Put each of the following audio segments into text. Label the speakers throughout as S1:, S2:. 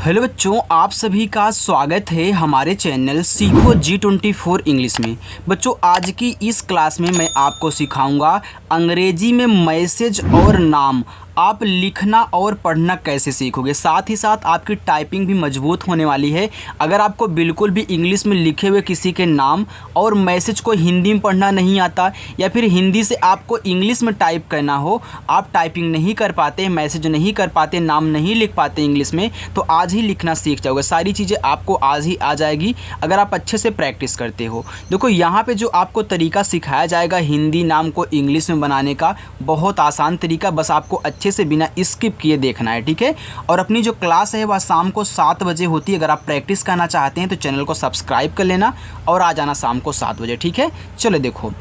S1: Hello बच्चों, आप सभी का स्वागत है हमारे चैनल सीखो G24 इंग्लिश में। बच्चों, आज की इस क्लास में मैं आपको सिखाऊंगा अंग्रेजी में मैसेज और नाम आप लिखना और पढ़ना कैसे सीखोगे। साथ ही साथ आपकी टाइपिंग भी मजबूत होने वाली है। अगर आपको बिल्कुल भी इंग्लिश में लिखे हुए किसी के नाम और मैसेज को हिंदी में पढ़ना नहीं आता या फिर हिंदी से आपको इंग्लिश में टाइप करना हो, आप टाइपिंग नहीं कर पाते, मैसेज नहीं कर पाते, नाम नहीं लिख पाते इंग्लिश में, तो आज ही लिखना सीख जाओगे। सारी चीज़ें आपको आज ही आ जाएगी अगर आप अच्छे से प्रैक्टिस करते हो। देखो, यहाँ पे जो आपको तरीका सिखाया जाएगा हिंदी नाम को इंग्लिश में बनाने का, बहुत आसान तरीका, बस आपको अच्छे से बिना स्किप किए देखना है, ठीक है। और अपनी जो क्लास है वह शाम को 7 बजे होती है। अगर आप प्रैक्टिस करना चाहते हैं तो चैनल को सब्सक्राइब कर लेना और आ जाना शाम को 7 बजे, ठीक है। चलो देखो,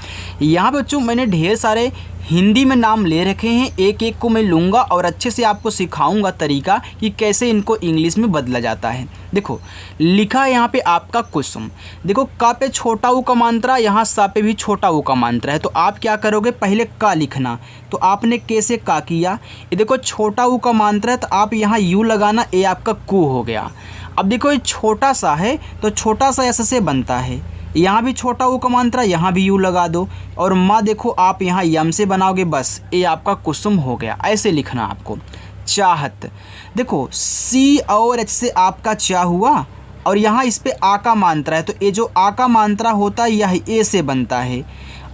S1: यहाँ पे बच्चों मैंने ढेर सारे हिंदी में नाम ले रखे हैं, एक एक को मैं लूँगा और अच्छे से आपको सिखाऊंगा तरीका कि कैसे इनको इंग्लिश में बदला जाता है। देखो, लिखा है यहाँ पे आपका कुसुम। देखो, का पे छोटा ऊ का मात्रा, यहाँ सा पे भी छोटा ऊ का मात्रा है, तो आप क्या करोगे, पहले का लिखना। तो आपने कैसे का किया, ये देखो छोटा ऊ का मात्रा है तो आप यहाँ यू लगाना, ये आपका कु हो गया। अब देखो, ये छोटा सा है तो छोटा सा ऐसे से बनता है, यहाँ भी छोटा ऊ का मात्रा, यहाँ भी यू लगा दो और माँ देखो आप यहाँ यम से बनाओगे, बस ये आपका कुसुम हो गया। ऐसे लिखना आपको। चाहत, देखो सी और एच से आपका चा हुआ और यहाँ इस पे आ का मात्रा है, तो ये जो आ का मात्रा होता है यह ए से बनता है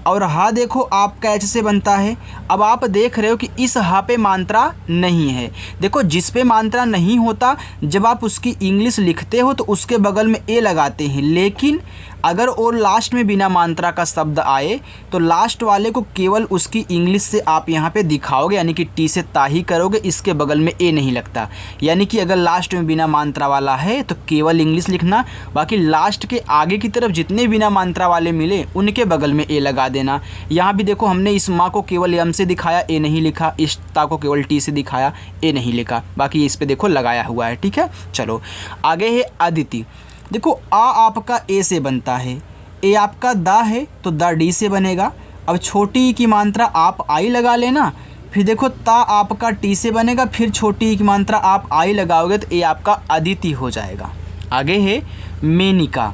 S1: और हा देखो आपका एच से बनता है। अब आप देख रहे हो कि इस हा पे मात्रा नहीं है। देखो, जिस पे मात्रा नहीं होता जब आप उसकी इंग्लिश लिखते हो तो उसके बगल में ए लगाते हैं, लेकिन अगर और लास्ट में बिना मात्रा का शब्द आए तो लास्ट वाले को केवल उसकी इंग्लिश से आप यहाँ पे दिखाओगे, यानी कि टी से ता ही करोगे, इसके बगल में ए नहीं लगता। यानी कि अगर लास्ट में बिना मात्रा वाला है तो केवल इंग्लिश लिखना, बाकी लास्ट के आगे की तरफ जितने बिना मात्रा वाले मिले उनके बगल में ए लगा देना। यहाँ भी देखो, हमने इस माँ को केवल एम से दिखाया, ए नहीं लिखा, इस ता को केवल टी से दिखाया, ए नहीं लिखा, बाकी इस पे देखो लगाया हुआ है, ठीक है। चलो आगे है अदिति। देखो, आ आपका ए से बनता है, ए आपका दा है तो दा डी से बनेगा। अब छोटी ई की मात्रा आप आई लगा लेना, फिर देखो ता आपका टी से बनेगा, फिर छोटी ई की मात्रा आप आई लगाओगे तो ए आपका अदिति हो जाएगा। आगे है मेनिका।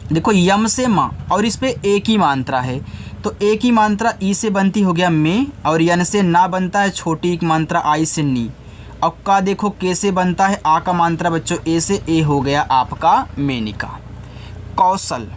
S1: देखो, यम से माँ और इस पे ए की मात्रा है, तो ए की मात्रा ई से बनती हो गया में, और यन से ना बनता है, छोटी ई की मात्रा आई से नी। अब का देखो कैसे बनता है, आ का मात्रा बच्चों ए से, ए हो गया आपका मेनिका। कौशल,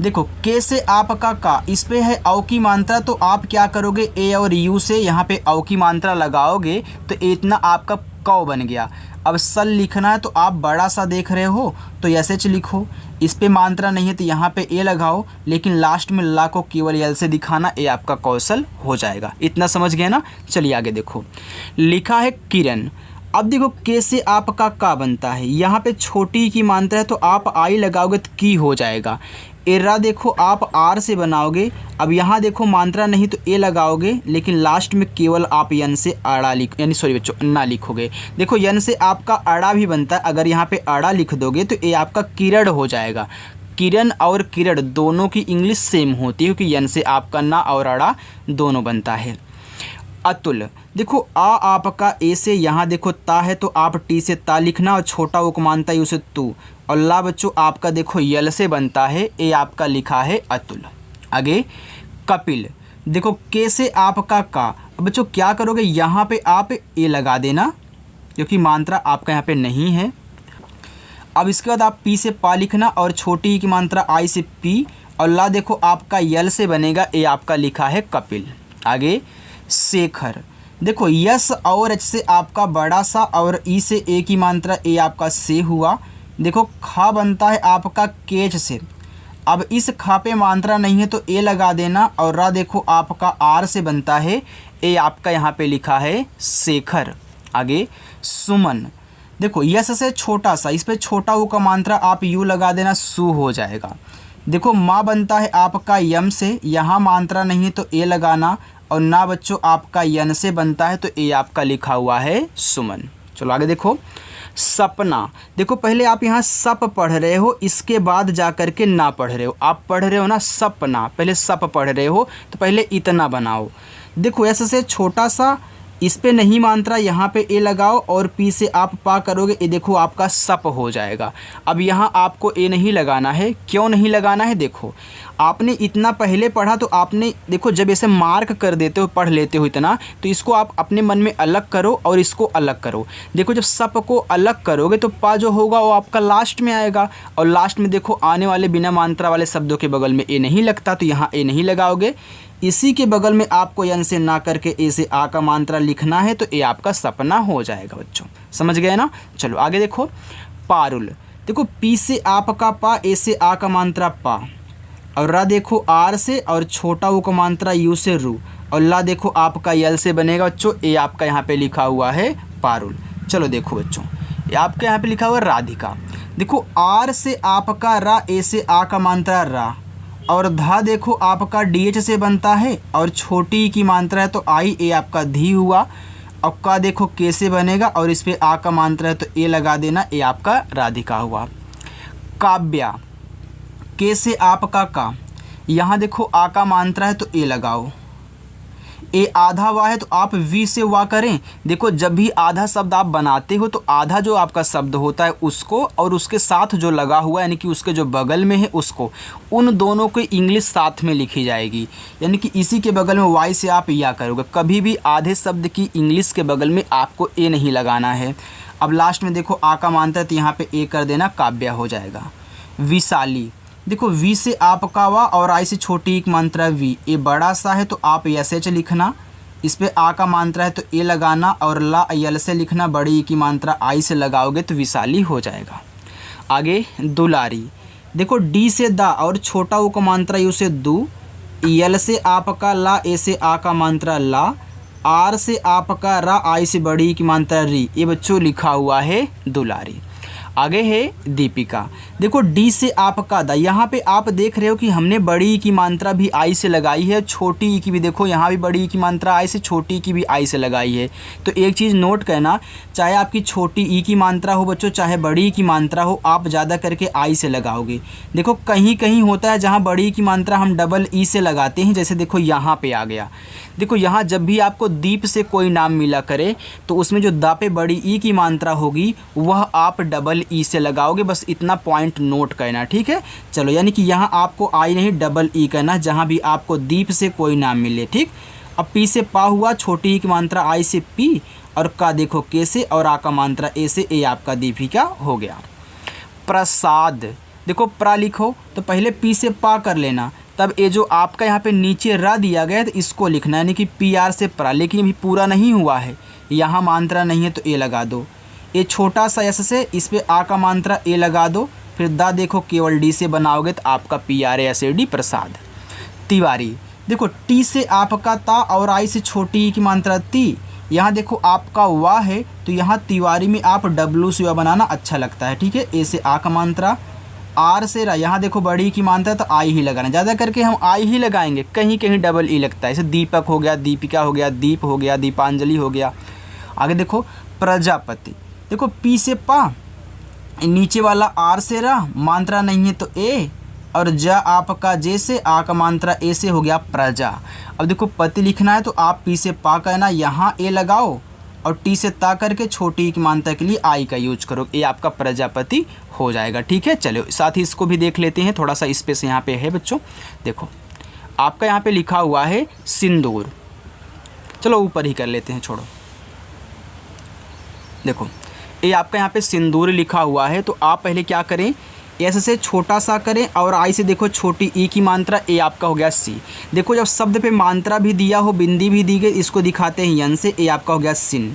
S1: देखो कैसे आपका का, इस पे है औ की मात्रा, तो आप क्या करोगे, ए और यू से यहाँ पे औ की मात्रा लगाओगे तो इतना आपका कौ बन गया। अब सल लिखना है तो आप बड़ा सा देख रहे हो तो ऐसे च लिखो, इस पे मात्रा नहीं है तो यहाँ पे ए लगाओ, लेकिन लास्ट में ला को केवल यल से दिखाना, ए आपका कौशल हो जाएगा। इतना समझ गए ना। चलिए आगे देखो, लिखा है किरण। अब देखो कैसे आपका का बनता है, यहाँ पे छोटी की मात्रा है तो आप आई लगाओगे तो की हो जाएगा। एरा देखो आप आर से बनाओगे, अब यहाँ देखो मात्रा नहीं तो ए लगाओगे, लेकिन लास्ट में केवल आप यन से आड़ा यानी सॉरी बच्चों ना लिखोगे। देखो, यन से आपका आड़ा भी बनता है, अगर यहाँ पे आड़ा लिख दोगे तो ये आपका किरण हो जाएगा। किरण और किरण दोनों की इंग्लिश सेम होती है क्योंकि यन से आपका ना और आड़ा दोनों बनता है। अतुल, देखो आ आपका ए से, यहाँ देखो ता है तो आप टी से ता लिखना और छोटा वो मानता है उसे तू, और ला बच्चों आपका देखो यल से बनता है, ए आपका लिखा है अतुल। आगे कपिल, देखो कैसे आपका का, अब बच्चों क्या करोगे, यहाँ पे आप ए लगा देना क्योंकि मात्रा आपका यहाँ पे नहीं है। अब इसके बाद आप पी से पा लिखना और छोटी की मात्रा आई से पी, और ला देखो आपका यल से बनेगा, ए आपका लिखा है कपिल। आगे शेखर, देखो यस और एच से आपका बड़ा सा और ई से ए की मात्रा, ए आपका से हुआ। देखो खा बनता है आपका केच से, अब इस खा पे मात्रा नहीं है तो ए लगा देना, और रा देखो आपका आर से बनता है, ए आपका यहाँ पे लिखा है शेखर। आगे सुमन, देखो यस से छोटा सा, इस पे छोटा ऊ का मात्रा आप यू लगा देना, सु हो जाएगा। देखो माँ बनता है आपका यम से, यहाँ मात्रा नहीं है तो ए लगाना, और ना बच्चों आपका यन से बनता है तो ए आपका लिखा हुआ है सुमन। चलो आगे देखो, सपना, देखो पहले आप यहाँ सप पढ़ रहे हो, इसके बाद जा कर के ना पढ़ रहे हो, आप पढ़ रहे हो ना सपना, पहले सप पढ़ रहे हो तो पहले इतना बनाओ। देखो ऐसे से छोटा सा इस पे नहीं मात्रा, यहाँ पे ए लगाओ और पी से आप पा करोगे, ये देखो आपका सप हो जाएगा। अब यहाँ आपको ए नहीं लगाना है। क्यों नहीं लगाना है? देखो आपने इतना पहले पढ़ा तो आपने देखो जब ऐसे मार्क कर देते हो, पढ़ लेते हो इतना, तो इसको आप अपने मन में अलग करो और इसको अलग करो। देखो जब सप को अलग करोगे तो पा जो होगा वो आपका लास्ट में आएगा, और लास्ट में देखो आने वाले बिना मात्रा वाले शब्दों के बगल में ए नहीं लगता, तो यहाँ ए नहीं लगाओगे। इसी के बगल में आपको यन से ना करके ए से आ का मात्रा लिखना है, तो ए आपका सपना हो जाएगा बच्चों। समझ गए ना? चलो आगे देखो। पारुल, देखो पी से आप का पा, ए से आ का मात्रा पा, और रा देखो आर से, और छोटा ऊ का मात्रा यू से रू, और ला देखो आपका यल से बनेगा बच्चों। ए आपका यहाँ पे लिखा हुआ है पारुल। चलो देखो बच्चों, ये आपके यहाँ पे लिखा हुआ है राधिका। देखो आर से आपका रा, ए से आ का मात्रा रा, और धा देखो आपका डी एच से बनता है, और छोटी की मात्रा है तो आई, ए आपका धी हुआ। और का देखो के से बनेगा, और इस पर आ का मात्रा है तो ए लगा देना, ए आपका राधिका हुआ। काव्या, के से आपका का, यहाँ देखो आ का मात्रा है तो ए लगाओ। ए आधा वा है तो आप वी से वा करें। देखो जब भी आधा शब्द आप बनाते हो तो आधा जो आपका शब्द होता है उसको, और उसके साथ जो लगा हुआ यानी कि उसके जो बगल में है उसको, उन दोनों को इंग्लिश साथ में लिखी जाएगी। यानी कि इसी के बगल में वाई से आप या करोगे। कभी भी आधे शब्द की इंग्लिश के बगल में आपको ए नहीं लगाना है। अब लास्ट में देखो आ का मात्रा तो यहाँ पे ए कर देना, काव्या हो जाएगा। विशाली, देखो वी से आपका वा और आई से छोटी एक मात्रा वी, ए बड़ा सा है तो आप एस एच लिखना, इस पे आ का मात्रा है तो ए लगाना, और ला यल से लिखना, बड़ी ई की मात्रा आई से लगाओगे तो विशाली हो जाएगा। आगे दुलारी, देखो डी से दा और छोटा ऊ का मात्रा यू से दू, यल से आपका ला, ए से आ का मात्रा ला, आर से आपका रा, आई से बड़ी ई की मात्रा री, ये बच्चों लिखा हुआ है दुलारी। आगे है दीपिका, देखो डी से आपका दा, यहाँ पे आप देख रहे हो कि हमने बड़ी की मात्रा भी आई से लगाई है, छोटी ई की भी देखो यहाँ भी बड़ी की मात्रा आई से, छोटी की भी आई से लगाई है। तो एक चीज़ नोट करना, चाहे आपकी छोटी ई की मात्रा हो बच्चों, चाहे बड़ी की मात्रा हो, आप ज़्यादा करके आई से लगाओगे। देखो कहीं कहीं होता है जहाँ बड़ी की मात्रा हम डबल ई से लगाते हैं, जैसे देखो यहाँ पे आ गया। देखो यहाँ जब भी आपको दीप से कोई नाम मिला करे तो उसमें जो दा पे बड़ी ई की मात्रा होगी वह आप डबल ई से लगाओगे। बस इतना पॉइंट नोट करना, ठीक है। चलो यानी कि यहाँ आपको आई नहीं डबल ई करना जहाँ भी आपको दीप से कोई नाम मिले, ठीक। अब पी से पा हुआ, छोटी ई की मात्रा आई से पी, और का देखो के से, और आ का मात्रा ए से, ए आपका दीपिका हो गया। प्रसाद, देखो प्रा लिखो तो पहले पी से पा कर लेना, तब ये जो आपका यहाँ पे नीचे रा दिया गया है तो इसको लिखना है, यानी कि पी आर से प्रा, लेकिन अभी पूरा नहीं हुआ है, यहाँ मात्रा नहीं है तो ए लगा दो। ये छोटा सा एस से, इस पे आ का मात्रा ए लगा दो, फिर दा देखो केवल डी से बनाओगे तो आपका P R S A D Prasad. Tiwari, देखो टी से आपका ता और आई से छोटी ई की मात्रा ती, यहाँ देखो आपका वाह है तो यहाँ तिवारी में आप डब्लू से बनाना अच्छा लगता है, ठीक है। ए से आ का मात्रा, आर से रा, यहाँ देखो बड़ी की मात्रा तो आई ही लगाना, ज़्यादा करके हम आई ही लगाएंगे, कहीं कहीं डबल ई लगता है, जैसे दीपक हो गया, दीपिका हो गया, दीप हो गया, दीपांजलि हो गया। आगे देखो प्रजापति, देखो पी से पा, नीचे वाला आर से रा, मात्रा नहीं है तो ए, और जा आपका जे से, आ का मात्रा ए से हो गया प्रजा। अब देखो पति लिखना है तो आप पी से पा कहना, यहाँ ए लगाओ, और टी से ता करके छोटी की मात्रा के लिए आई का यूज करो, ये आपका प्रजापति हो जाएगा, ठीक है। चलो साथ ही इसको भी देख लेते हैं, थोड़ा सा स्पेस यहाँ पे है बच्चों। देखो आपका यहाँ पे लिखा हुआ है सिंदूर, चलो ऊपर ही कर लेते हैं, छोड़ो। देखो ये आपका यहाँ पे सिंदूर लिखा हुआ है, तो आप पहले क्या करें, एस से छोटा सा करें, और आई से देखो छोटी ई की मात्रा, ए आपका हो गया सी। देखो जब शब्द पे मात्रा भी दिया हो, बिंदी भी दी गई, इसको दिखाते हैं यन से, ए आपका हो गया सिन।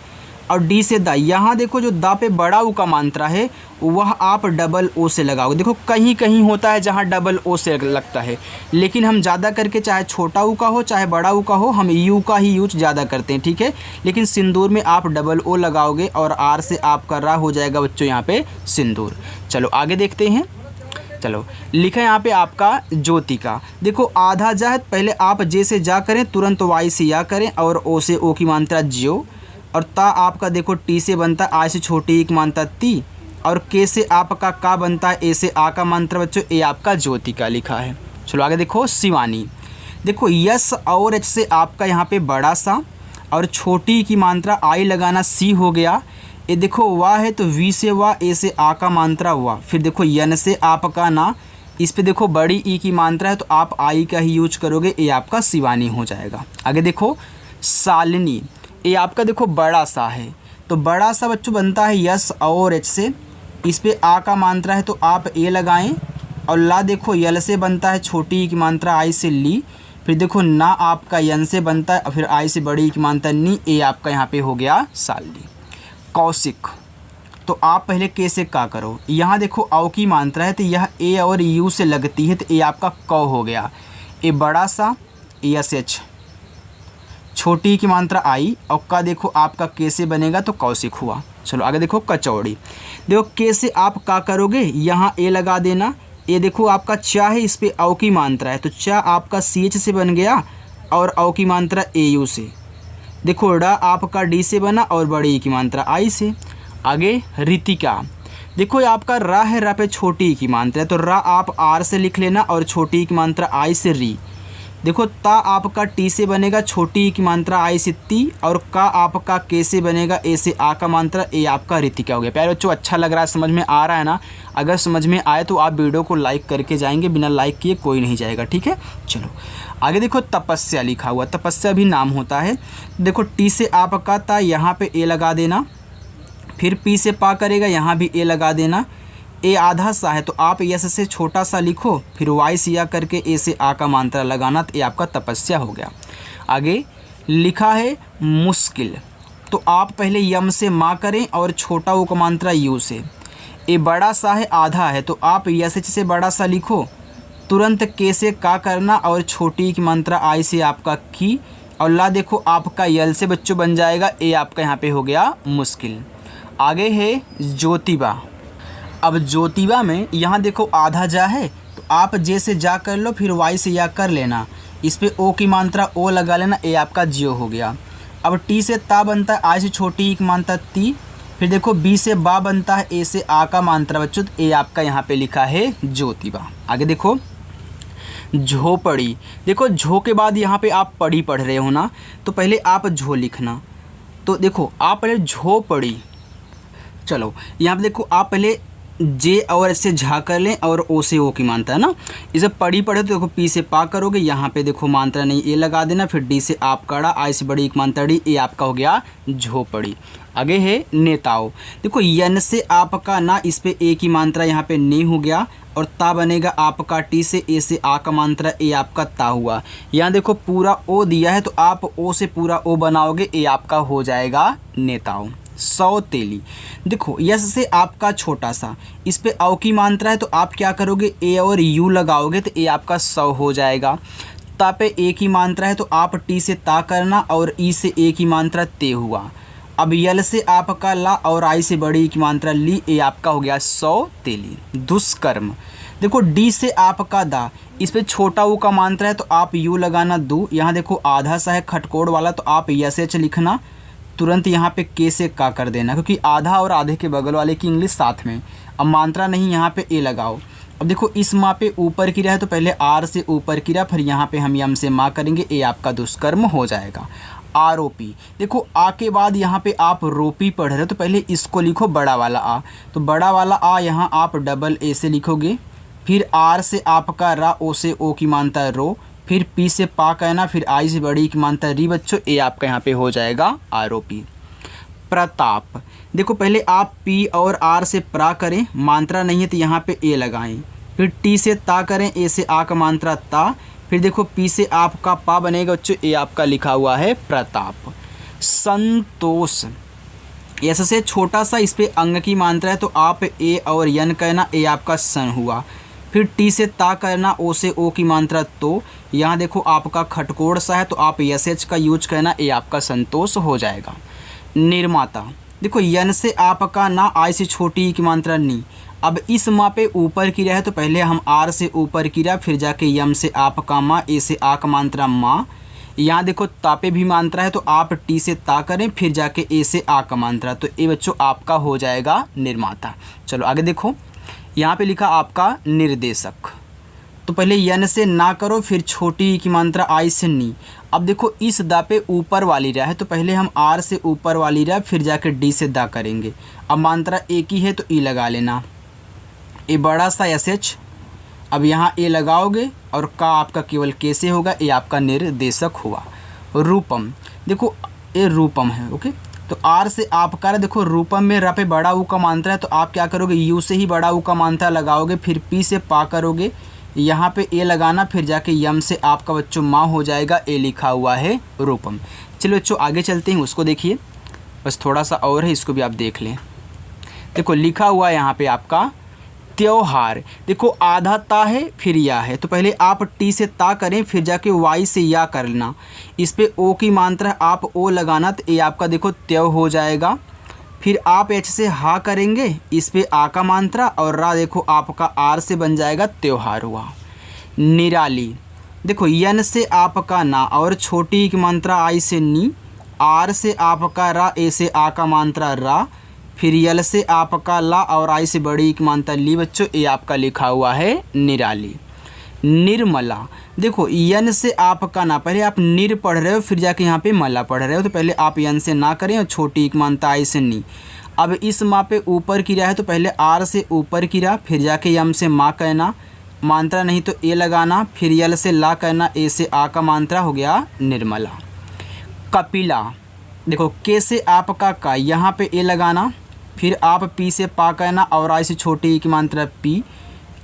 S1: और डी से दा, यहाँ देखो जो दा पे बड़ा ऊ का मात्रा है वह आप डबल ओ से लगाओगे। देखो कहीं कहीं होता है जहाँ डबल ओ से लगता है, लेकिन हम ज़्यादा करके चाहे छोटा ऊ का हो चाहे बड़ा ऊ का हो, हम यू का ही यूज ज़्यादा करते हैं, ठीक है। लेकिन सिंदूर में आप डबल ओ लगाओगे, और आर से आपका रा हो जाएगा बच्चों यहाँ पे सिंदूर। चलो आगे देखते हैं। चलो लिखा है यहाँ पे आपका ज्योतिका, देखो आधा जा है, पहले आप जे से जा करें, तुरंत वाई से या करें, और ओ से ओ की मात्रा जियो, और ता आपका देखो टी से बनता है, आ से छोटी एक मात्रा ती, और के से आपका का बनता है, ए से आ का मात्रा बच्चों, ए आपका ज्योतिका लिखा है। चलो आगे देखो शिवानी, देखो यस और एच से आपका यहाँ पे बड़ा सा, और छोटी की मात्रा आई लगाना सी हो गया। ये देखो वाह है तो वी से वाह, ए से आ का मात्रा हुआ। फिर देखो यन से आपका ना, इस पे देखो बड़ी ई की मात्रा है तो आप आई का ही यूज करोगे, ये आपका शिवानी हो जाएगा। आगे देखो शालिनी, ये आपका देखो बड़ा सा है तो बड़ा सा बच्चों बनता है यस और एच से, इस पे आ का मात्रा है तो आप ए लगाएं। और ला देखो यल से बनता है, छोटी ई की मात्रा आई से ली। फिर देखो ना आपका यन से बनता है और फिर आई से बड़ी ई की मात्रा नी, ए आपका यहाँ पे हो गया शालिनी। कौशिक, तो आप पहले के से का करो, यहाँ देखो औ की मात्रा है तो यह ए और यू से लगती है तो ए आपका कौ हो गया। ए बड़ा सा यस एच, छोटी की मात्रा आई और का देखो आपका के से बनेगा तो कौशिक हुआ। चलो आगे देखो कचौड़ी, देखो के से आप का करोगे, यहाँ ए लगा देना। ये देखो आपका चा है, इस पे औ की मात्रा है तो चा आपका सी एच से बन गया और औ की मात्रा ए यू से। देखो ड आपका डी से बना और बड़ी ई की मात्रा आई से। आगे रितिका, देखो ये आपका रा है, रा पे छोटी ई की मात्रा है तो रा आप आर से लिख लेना और छोटी ई की मात्रा आई से री। देखो ता आपका टी से बनेगा, छोटी ई की मात्रा आई से ती, और का आपका के से बनेगा, ए से आ का मात्रा, ए आपका रितिका हो गया। प्यारे बच्चों अच्छा लग रहा है, समझ में आ रहा है ना? अगर समझ में आए तो आप वीडियो को लाइक करके जाएंगे, बिना लाइक किए कोई नहीं जाएगा, ठीक है। चलो आगे देखो तपस्या लिखा हुआ, तपस्या भी नाम होता है। देखो टी से आपका ता, यहाँ पे ए लगा देना। फिर पी से पा करेगा, यहाँ भी ए लगा देना। ए आधा सा है तो आप यस से छोटा सा लिखो, फिर वाई से या करके ए से आ का मात्रा लगाना, तो ये आपका तपस्या हो गया। आगे लिखा है मुश्किल, तो आप पहले यम से माँ करें और छोटा ओ का मात्रा यू से। ए बड़ा सा है, आधा है तो आप यस से बड़ा सा लिखो, तुरंत के से का करना और छोटी की मात्रा आई से आपका की, और ला देखो आपका यल से बच्चों बन जाएगा, ए आपका यहाँ पे हो गया मुश्किल। आगे है ज्योतिबा, अब ज्योतिबा में यहाँ देखो आधा जा है तो आप जे से जा कर लो, फिर वाई से या कर लेना, इस पे ओ की मात्रा ओ लगा लेना, ए आपका जियो हो गया। अब टी से ता बनता है, आई से छोटी ई की मात्रा ती। फिर देखो बी से बा बनता है, ए से आ का मात्रा बच्चों, तो ए आपका यहाँ पे लिखा है ज्योतिबा। आगे देखो झोपड़ी, देखो झो के बाद यहाँ पे आप पड़ी पढ़ रहे हो ना, तो पहले आप झो लिखना। तो देखो आप पहले झोपड़ी, चलो यहाँ पे देखो आप पहले जे और ऐसे झा कर लें और ओ से ओ की मात्रा है ना, इसे पढ़ी पढ़े तो देखो पी से पा करोगे, यहाँ पे देखो मात्रा नहीं ए लगा देना, फिर डी से आप कड़ा, आई से बड़ी एक मात्रा डी, ए आपका हो गया झोपड़ी। आगे है नेताओं, देखो यन से आपका ना, इस पे ए की मात्रा यहाँ पे ने हो गया, और ता बनेगा आपका टी से, ए से आ का मात्रा, ए आपका ता हुआ। यहाँ देखो पूरा ओ दिया है तो आप ओ से पूरा ओ बनाओगे, ए आपका हो जाएगा नेताओं। सौतेली, देखो यस से आपका छोटा सा, इस पे औ की मात्रा है तो आप क्या करोगे, ए और यू लगाओगे तो ए आपका सौ हो जाएगा। ता पे ए की मात्रा है तो आप टी से ता करना और ई से ए की मात्रा ते हुआ। अब यल से आपका ला और आई से बड़ी की मात्रा ली, ए आपका हो गया सौतेली। दुष्कर्म, देखो डी से आपका दा, इस पे छोटा ऊ का मात्रा है तो आप यू लगाना दू। यहाँ देखो आधा सा है खटकोड़ वाला तो आप यस एच लिखना, तुरंत यहाँ पे के से का कर देना, क्योंकि आधा और आधे के बगल वाले की इंग्लिश साथ में। अब मात्रा नहीं, यहाँ पे ए लगाओ। अब देखो इस माँ पे ऊपर की है तो पहले आर से ऊपर की, फिर यहाँ पे हम यम से माँ करेंगे, ए आपका दुष्कर्म हो जाएगा। आरोपी, देखो आ के बाद यहाँ पे आप रोपी पढ़ रहे हो तो पहले इसको लिखो बड़ा वाला आ, तो बड़ा वाला आ यहाँ आप डबल ए से लिखोगे। फिर आर से आपका रा, ओ से ओ की मात्रा रो, फिर पी से पा कहना, फिर आई से बड़ी की मात्रा री बच्चों, ए आपका यहाँ पे हो जाएगा आरोपी। प्रताप, देखो पहले आप पी और आर से प्रा करें, मात्रा नहीं है तो यहाँ पे ए लगाएं। फिर टी से ता करें, ए से आ का मात्रा ता, फिर देखो पी से आपका पा बनेगा बच्चों, ए आपका लिखा हुआ है प्रताप। संतोष, ऐसे से छोटा सा, इस पे अंग की मात्रा है तो आप ए और यन कहना, ए आपका सन हुआ। फिर टी से ता करना, ओ से ओ की मात्रा तो, यहाँ देखो आपका खटकोड़ सा है तो आप यस एच का यूज करना, ए आपका संतोष हो जाएगा। निर्माता, देखो यन से आपका ना, आई से छोटी की मात्रा नी। अब इस माँ पे ऊपर की रहे तो पहले हम आर से ऊपर की रहा, फिर जाके यम से आपका माँ, ए से आ का मात्रा माँ। यहाँ देखो ता पे भी मात्रा है तो आप टी से ता करें, फिर जाके ए से आ का मात्रा, तो ए बच्चों आपका हो जाएगा निर्माता। चलो आगे देखो, यहाँ पे लिखा आपका निर्देशक, तो पहले यन से ना करो, फिर छोटी ई की मात्रा आई से नी। अब देखो इस दा पे ऊपर वाली रा है तो पहले हम आर से ऊपर वाली रा फिर जाके डी से दा करेंगे। अब मात्रा एक ही है तो ई लगा लेना, ए बड़ा सा एस एच। अब यहाँ ए लगाओगे और का आपका केवल कैसे होगा, ए आपका निर्देशक हुआ। रूपम, देखो ए रूपम है, ओके। तो आर से आपका देखो रूपम में रा पे बड़ा ऊ का मात्रा है तो आप क्या करोगे, यू से ही बड़ा ऊ का मात्रा लगाओगे, फिर पी से पा करोगे, यहाँ पे ए लगाना, फिर जाके यम से आपका बच्चों माँ हो जाएगा, ए लिखा हुआ है रूपम। चलो बच्चों आगे चलते हैं, उसको देखिए, बस थोड़ा सा और है, इसको भी आप देख लें। देखो लिखा हुआ है यहाँ पे आपका त्योहार। देखो आधा ता है फिर या है तो पहले आप टी से ता करें, फिर जाके वाई से या करना। इस पे ओ की मात्रा आप ओ लगाना तो ये आपका देखो त्यों हो जाएगा। फिर आप एच से हा करेंगे, इस पे आ का मात्रा और रा देखो आपका आर से बन जाएगा त्योहार हुआ। निराली, देखो यन से आपका ना और छोटी की मात्रा आई से नी, आर से आपका रा, ए से आ का मात्रा रा, फिर यल से आपका ला और आई से बड़ी की मात्रा ली। बच्चों ये आपका लिखा हुआ है निराली। निर्मला, देखो यन से आपका ना, पहले आप निर पढ़ रहे हो फिर जाके यहाँ पे मला पढ़ रहे हो तो पहले आप यन से ना करें और छोटी एक मानता आई से नी। अब इस माँ पे ऊपर की रा है तो पहले आर से ऊपर की रा, फिर जाके यम से माँ कहना, मात्रा नहीं तो ए लगाना, फिर यल से ला कहना, ए से आ का मात्रा हो गया निर्मला। कपिला, देखो के से आपका का, यहाँ पे ए लगाना, फिर आप पी से पा कहना और आई से छोटी की मात्रा पी,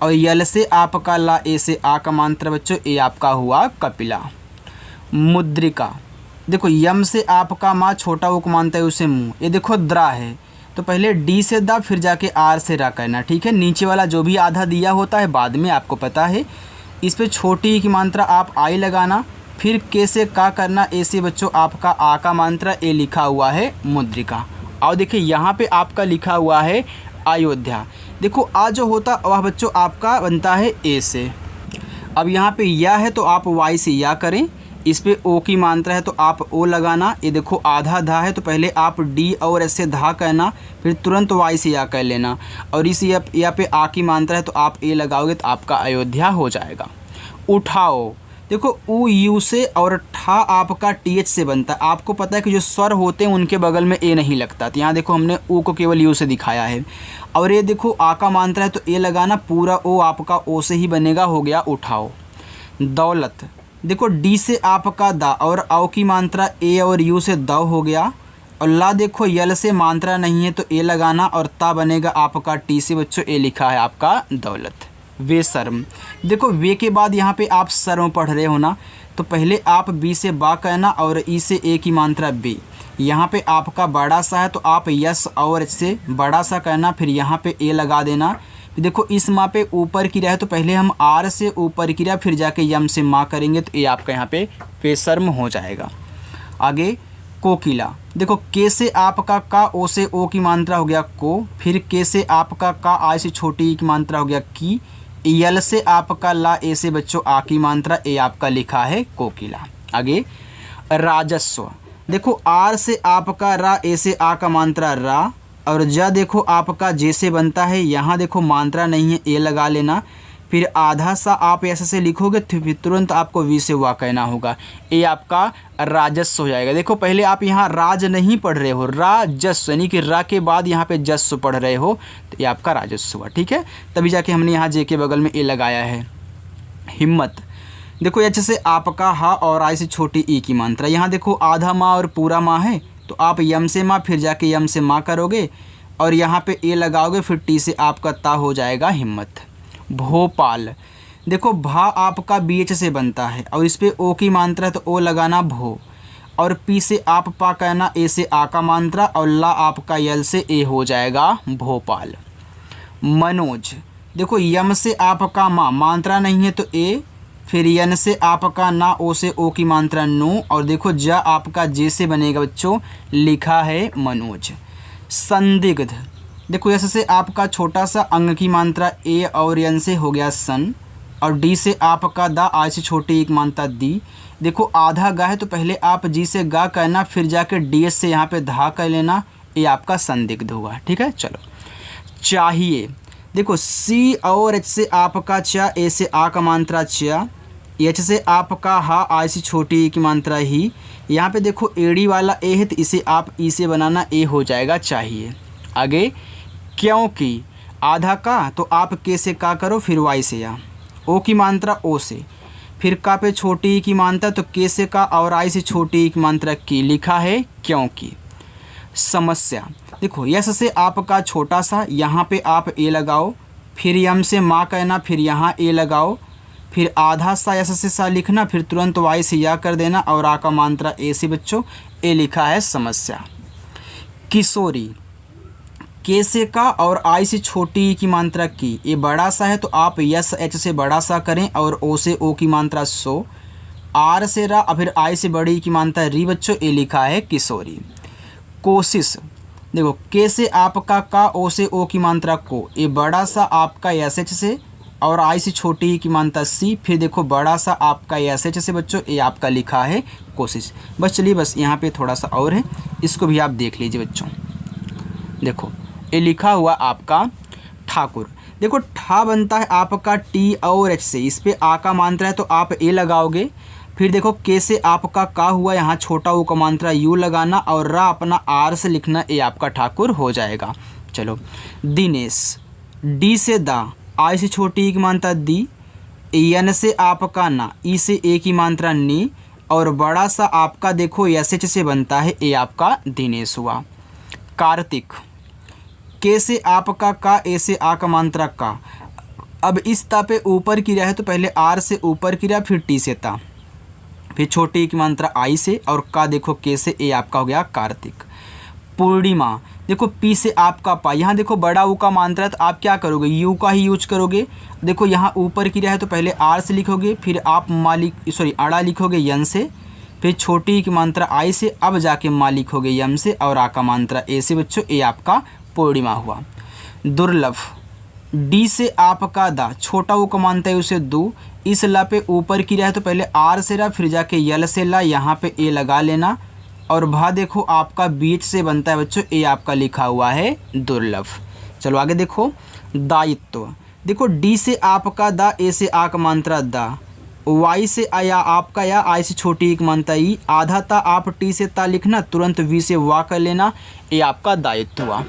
S1: और यल से आपका ला, ए से आ का मात्रा बच्चों ए आपका हुआ कपिला। मुद्रिका, देखो यम से आपका माँ, छोटा वो मानता है उसे मुँह, ये देखो द्रा है तो पहले डी से दा फिर जाके आर से रा करना, ठीक है। नीचे वाला जो भी आधा दिया होता है बाद में आपको पता है। इस पे छोटी की मात्रा आप आई लगाना, फिर के से का करना, ए से बच्चों आपका आ का मात्रा ए लिखा हुआ है मुद्रिका। और देखिए यहाँ पे आपका लिखा हुआ है अयोध्या। देखो आ जो होता वह बच्चों आपका बनता है ए से। अब यहाँ पे या है तो आप वाई से या करें, इस पे ओ की मात्रा है तो आप ओ लगाना। ये देखो आधा धा है तो पहले आप डी और एस से धा कहना, फिर तुरंत वाई से या कर लेना, और इस या पे आ की मात्रा है तो आप ए लगाओगे तो आपका अयोध्या हो जाएगा। उठाओ, देखो ऊ यू से और ठा आपका टी एच से बनता है। आपको पता है कि जो स्वर होते हैं उनके बगल में ए नहीं लगता, तो यहाँ देखो हमने ऊ को केवल यू से दिखाया है। और ये देखो आ का मात्रा है तो ए लगाना, पूरा ओ आपका ओ से ही बनेगा, हो गया उठाओ। दौलत, देखो डी से आपका दा और आओ की मात्रा ए और यू से दौ हो गया, और ला देखो यल से मात्रा नहीं है तो ए लगाना, और ता बनेगा आपका टी से बच्चों ए लिखा है आपका दौलत। वे शर्म, देखो वे के बाद यहाँ पे आप शर्म पढ़ रहे हो ना, तो पहले आप बी से बा कहना और ई से ए की मात्रा बी। यहाँ पे आपका बड़ा सा है तो आप यस और से बड़ा सा कहना, फिर यहाँ पे ए लगा देना। देखो इस माँ पे ऊपर की रहा है तो पहले हम आर से ऊपर की रहा, फिर जाके यम से माँ करेंगे तो ये आपका यहाँ पे पेशर्म हो जाएगा। आगे कोकिला, देखो के से आपका का, ओ से ओ की मात्रा हो गया को, फिर के से आपका का, आ से छोटी की मात्रा हो गया की, यल से आपका ला, ए से बच्चों आ की मात्रा ए आपका लिखा है कोकिला। आगे राजस्व, देखो आर से आपका रा, ए से आ का मात्रा रा, और जा देखो आपका जे से बनता है, यहाँ देखो मात्रा नहीं है ए लगा लेना, फिर आधा सा आप ऐसे से लिखोगे तो फिर तुरंत आपको वी से वाह कहना होगा, ये आपका राजस्व हो जाएगा। देखो पहले आप यहाँ राज नहीं पढ़ रहे हो, राजस्व यानी कि रा के बाद यहाँ पे जस्व पढ़ रहे हो तो ये आपका राजस्व हुआ, ठीक है। तभी जाके हमने यहाँ जे के बगल में ए लगाया है। हिम्मत, देखो एच से आपका हा और आई से छोटी ई की मात्रा, यहाँ देखो आधा माँ और पूरा माँ है तो आप यम से माँ, फिर जाके यम से माँ करोगे और यहाँ पे ए लगाओगे, फिर टी से आपका ता हो जाएगा हिम्मत। भोपाल, देखो भा आपका बी एच से बनता है और इस पे ओ की मात्रा है तो ओ लगाना भो, और पी से आप पा कहना, ए से आ का मात्रा, और ला आपका यल से ए हो जाएगा भोपाल। मनोज, देखो यम से आपका माँ, मात्रा नहीं है तो ए, फिर यन से आपका ना, ओ से ओ की मात्रा नो, और देखो जा आपका जे से बनेगा बच्चों, लिखा है मनोज। संदिग्ध, देखो यस से आपका छोटा सा अंग की मात्रा ए और यन से हो गया सन, और डी से आपका दा, आई से छोटी एक मात्रा दी। देखो आधा गा है तो पहले आप जी से गा कहना, फिर जाके डी एस से यहाँ पे धा कर लेना, ये आपका संदिग्ध हुआ, ठीक है। चलो चाहिए, देखो सी और एच से आपका चा, ए से आ का मात्रा चा, एच से आपका हा, आई से छोटी ई की मात्रा ही। यहाँ पे देखो एड़ी वाला ए है तो इसे आप ई से बनाना, ए हो जाएगा चाहिए। आगे क्योंकि आधा का तो आप के से का करो, फिर वाई से या, ओ की मात्रा ओ से, फिर का पे छोटी ई की मात्रा तो के से का और आई से छोटी ई की मात्रा की, लिखा है क्योंकि। समस्या देखो यस से आपका छोटा सा, यहाँ पे आप ए लगाओ, फिर यम से माँ कहना, फिर यहाँ ए लगाओ, फिर आधा सा यस से सा लिखना, फिर तुरंत वाई से या कर देना और आ का मात्रा ए से बच्चों, ए लिखा है समस्या। किशोरी के से का और आई से छोटी ई की मात्रा की, ये बड़ा सा है तो आप यस एच से बड़ा सा करें और ओ से ओ की मात्रा सो, आर से रा और फिर आई से बड़ी की मात्रा री बच्चों, ए लिखा है किशोरी। कोशिश देखो के से आपका का, ओ से ओ की मात्रा को, ये बड़ा सा आपका एस एच से और आई से छोटी की मात्रा सी, फिर देखो बड़ा सा आपका एस एच से बच्चों, ये आपका लिखा है कोशिश। बस चलिए बस यहाँ पे थोड़ा सा और है, इसको भी आप देख लीजिए बच्चों। देखो ये लिखा हुआ आपका ठाकुर, देखो ठा बनता है आपका टी और एच से, इस पे आ का मात्रा है तो आप ए लगाओगे, फिर देखो के से आपका का हुआ, यहाँ छोटा ऊ का मात्रा यू लगाना और रा अपना आर से लिखना, ये आपका ठाकुर हो जाएगा। चलो दिनेश, डी से दा, आई से छोटी ई की मात्रा दी, एन से आपका ना, ई से ए की मात्रा नी और बड़ा सा आपका देखो एस एच से बनता है, ये आपका दिनेश हुआ। कार्तिक, के से आपका का, ए से आ का मात्रा का, अब इस ता पे ऊपर की रहा है तो पहले आर से ऊपर की रहा, फिर टी से ता, फिर छोटी की मात्रा आई से और का देखो के से, ए आपका हो गया कार्तिक। पूर्णिमा देखो पी से आपका पा, यहाँ देखो बड़ा ऊ का मात्रा तो आप क्या करोगे, यू का ही यूज करोगे। देखो यहाँ ऊपर की रहा है तो पहले आर से लिखोगे, फिर आप आड़ा लिखोगे यन से, फिर छोटी की मात्रा आई से, अब जाके माँ लिखोगे यम से और आ का मात्रा ए से बच्चों, ए आपका पूर्णिमा हुआ। दुर्लभ, डी से आपका दा, छोटा वो कमानता है उसे दो, इस ला पे ऊपर की रहा तो पहले आर से ला, फिर जाके यल से ला, यहाँ पे ए लगा लेना और भा देखो आपका बीच से बनता है बच्चों, ए आपका लिखा हुआ है दुर्लभ। चलो आगे देखो दायित्व, देखो डी से आपका दा, ए से आ का मात्रा दा, वाई से आया आपका या, आई से छोटी एक मात्रा ई, आधा ता आप टी से ता लिखना, तुरंत वी से वा कर लेना, ये आपका दायित्व हुआ।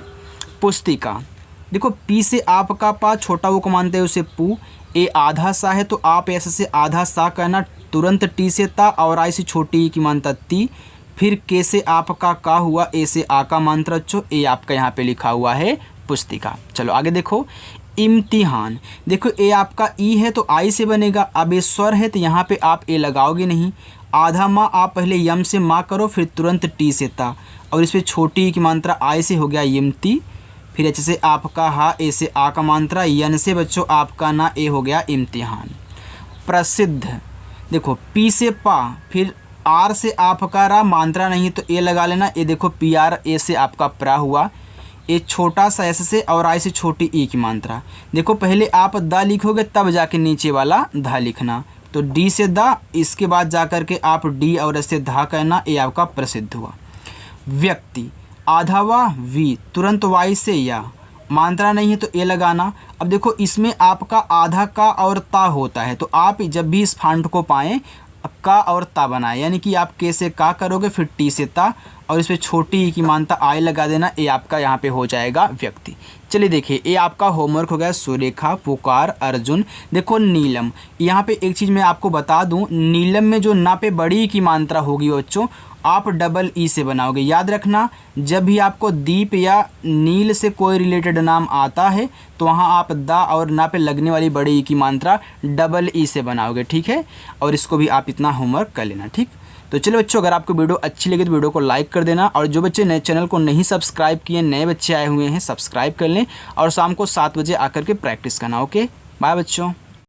S1: पुस्तिका, देखो पी से आपका पा, छोटा वो को मानते हैं उसे पू, ए आधा सा है तो आप ऐसे से आधा सा कहना, तुरंत टी से ता और आई से छोटी की मात्रा ती, फिर के से आपका का हुआ, ए से आ का मात्रा चो, ए आपका यहाँ पे लिखा हुआ है पुस्तिका। चलो आगे देखो इम्तिहान, देखो ए आपका ई है तो आई से बनेगा, अब ये स्वर है तो यहाँ पे आप ए लगाओगे नहीं, आधा माँ आप पहले यम से माँ करो, फिर तुरंत टी से ता और इस पर छोटी की मात्रा आई से हो गया इम्ती, फिर एच से आपका हा, ए से आ का मात्रा, यन से बच्चों आपका ना, ए हो गया इम्तिहान। प्रसिद्ध, देखो पी से पा, फिर आर से आपका रा, मात्रा नहीं तो ए लगा लेना, ये देखो पी आर, ए से आपका प्रा हुआ, ए छोटा सा एस से और आई से छोटी ई की मात्रा, देखो पहले आप दा लिखोगे तब जाके नीचे वाला धा लिखना, तो डी से दा, इसके बाद जा कर के आप डी और एस से धा कहना, ये आपका प्रसिद्ध हुआ। व्यक्ति, आधा वा वी, तुरंत वाई से या, मात्रा नहीं है तो ए लगाना। अब देखो इसमें आपका आधा का और ता होता है, तो आप जब भी इस फांट को पाएँ का और ता बनाए, यानी कि आप के से का करोगे, फिर टी से ता और इस पर छोटी की मानता आई लगा देना, ये आपका यहाँ पे हो जाएगा व्यक्ति। चलिए देखिए ये आपका होमवर्क हो गया, सुरेखा, पुकार, अर्जुन। देखो नीलम, यहाँ पे एक चीज़ मैं आपको बता दूँ, नीलम में जो ना पे बड़ी की मात्रा होगी बच्चों, आप डबल ई से बनाओगे। याद रखना जब भी आपको दीप या नील से कोई रिलेटेड नाम आता है तो वहाँ आप दा और ना पे लगने वाली बड़ी ई की मात्रा डबल ई से बनाओगे, ठीक है। और इसको भी आप इतना होमवर्क कर लेना, ठीक। तो चलो बच्चों, अगर आपको वीडियो अच्छी लगी तो वीडियो को लाइक कर देना, और जो बच्चे नए चैनल को नहीं सब्सक्राइब किए, नए बच्चे आए हुए हैं, सब्सक्राइब कर लें और शाम को 7 बजे आकर के प्रैक्टिस करना। ओके, बाय बच्चों।